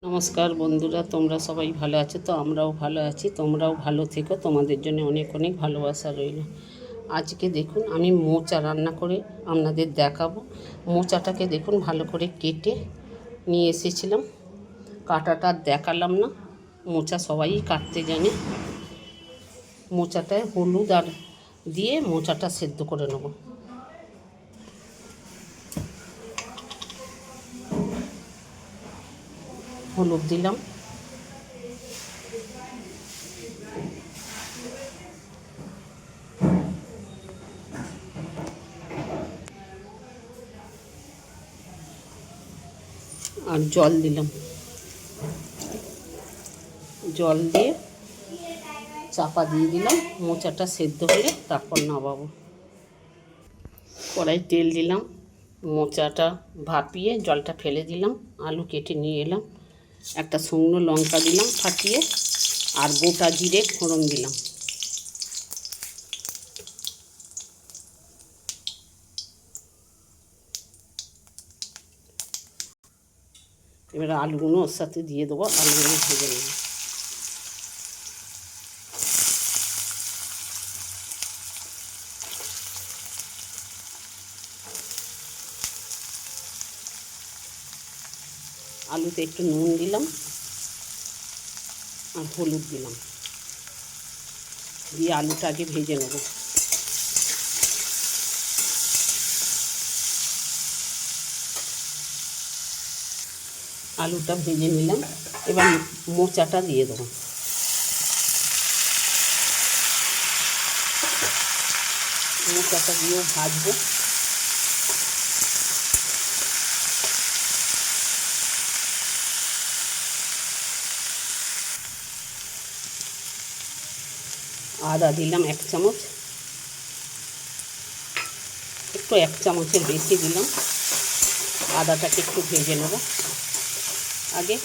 নমস্কার বন্ধুরা, তোমরা সবাই ভালো আছো তো? আমরাও ভালো আছি। তোমরাও ভালো থেকো। তোমাদের জন্য অনেক অনেক ভালোবাসা রইল। আজকে দেখুন আমি মোচা রান্না করে আপনাদের দেখাবো। মোচাটাকে দেখুন ভালো করে কেটে নিয়ে এসেছিলাম। কাটাটা দেখালাম না, মোচা সবাই কাটতে জানে। মোচাটায় হলুদ আর দিয়ে মোচাটা সেদ্ধ করে নেব। হলুদ দিলাম, আর জল দিলাম। জল দিয়ে চাপা দিয়ে দিলাম। মোচাটা সেদ্ধ হলে তারপর নামাবো। কড়াই তেল দিলাম, মোচাটা ভাপিয়ে জলটা ফেলে দিলাম। আলু কেটে নিয়ে এলাম, একটা শুকনো লঙ্কা দিলাম ফাটিয়ে, আর গোটা জিরে ফোড়ন দিলাম। এবার আলুগুলো ওর সাথে দিয়ে দেবো, আলুগুলো ভেজে নেব। আলুতে একটু নুন দিলাম আর হলুদ দিলাম, দিয়ে আলুটা আগে ভেজে নেব। আলুটা ভেজে নিলাম, এবার মোচাটা দিয়ে দেবো। মোচাটা দিয়েও ভাজবো। আদা দিলাম 1 চামচ, একটু 1 চামচের বেশি দিলাম। আদাটাকে একটু ভেজে নেব আগে।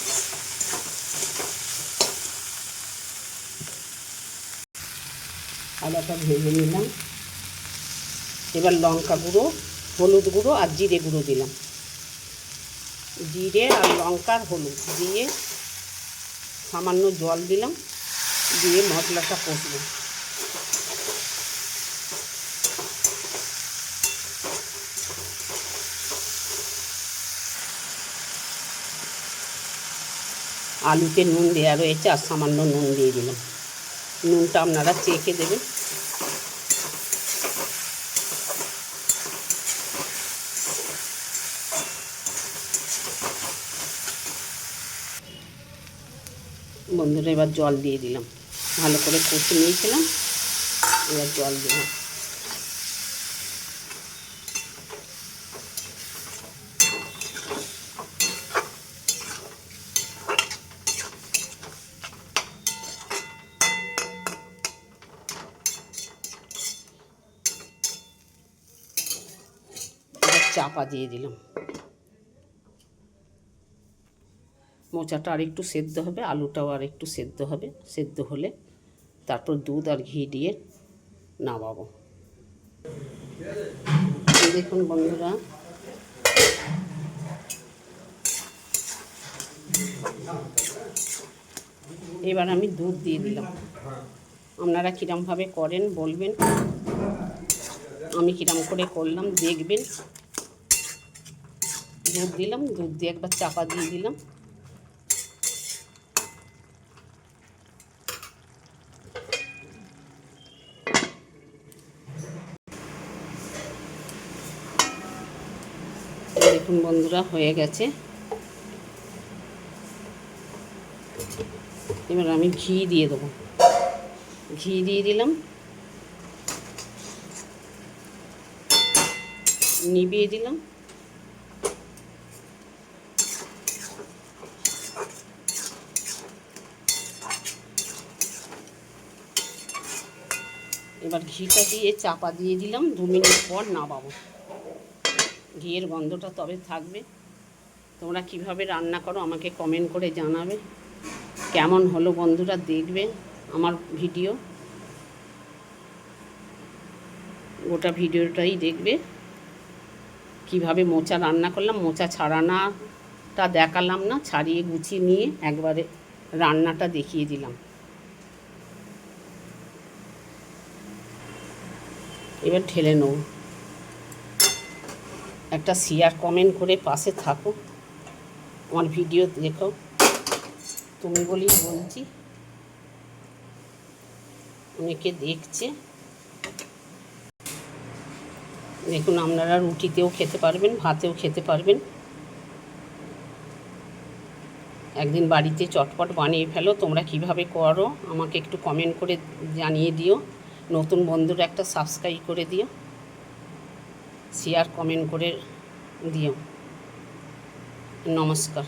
আদাটা ভেজে নিলাম, এবার লঙ্কা গুঁড়ো, হলুদ গুঁড়ো আর জিরে গুঁড়ো দিলাম। জিরে আর লঙ্কার হলুদ দিয়ে সামান্য জল দিলাম, দিয়ে মশলাটা কষবো। আলুতে নুন দেওয়া রয়েছে আর সামান্য নুন দিয়ে দিলাম। নুনটা আপনারা চেখে দেবেন। বন্ধুরা এবার জল দিয়ে দিলাম। ভালো করে কষে নিয়েছিলাম, এবার জল দিলাম। এবার চাপা দিয়ে দিলাম। মোচাটা আর একটু সেদ্ধ হবে, আলুটাও আর একটু সেদ্ধ হবে। সেদ্ধ হলে তারপর দুধ আর ঘি দিয়ে নামাবো। দেখুন বন্ধুরা, এবার আমি দুধ দিয়ে দিলাম। আপনারা কীরমভাবে করেন বলবেন, আমি কীরম করে করলাম দেখবেন। দুধ দিলাম, দুধ দিয়ে একবার চাপা দিয়ে দিলাম। দেখুন বন্ধুরা হয়ে গেছে। এবার আমি ঘি দিয়ে দেবো। ঘি দিয়ে দিলাম, নিভিয়ে দিলাম। এবার ঘিটা দিয়ে চাপা দিয়ে দিলাম, 2 মিনিট পর নামাবো। ঘিয়ের গন্ধটা তবে থাকবে। তোমরা কিভাবে রান্না করো আমাকে কমেন্ট করে জানাবে। কেমন হলো বন্ধুরা দেখবে আমার ভিডিও, গোটা ভিডিওটাই দেখবে। কিভাবে মোচা রান্না করলাম, মোচা ছাড়ানাটা তা দেখালাম না, ছাড়িয়ে গুছিয়ে নিয়ে একবারে রান্নাটা দেখিয়ে দিলাম। এবার ঢেলে নেব। একটা শেয়ার কমেন্ট করে পাশে থাকো, আমার ভিডিও দেখো, তুমি বলেই বলছি, অনেকে দেখছে। দেখুন, আপনারা রুটিতেও খেতে পারবেন, ভাতেও খেতে পারবেন। একদিন বাড়িতে চটপট বানিয়ে ফেলো। তোমরা কিভাবে করো আমাকে একটু কমেন্ট করে জানিয়ে দিও। নতুন বন্ধুরা একটা সাবস্ক্রাইব করে দিও, শেয়ার কমেন্ট করে দিও। নমস্কার।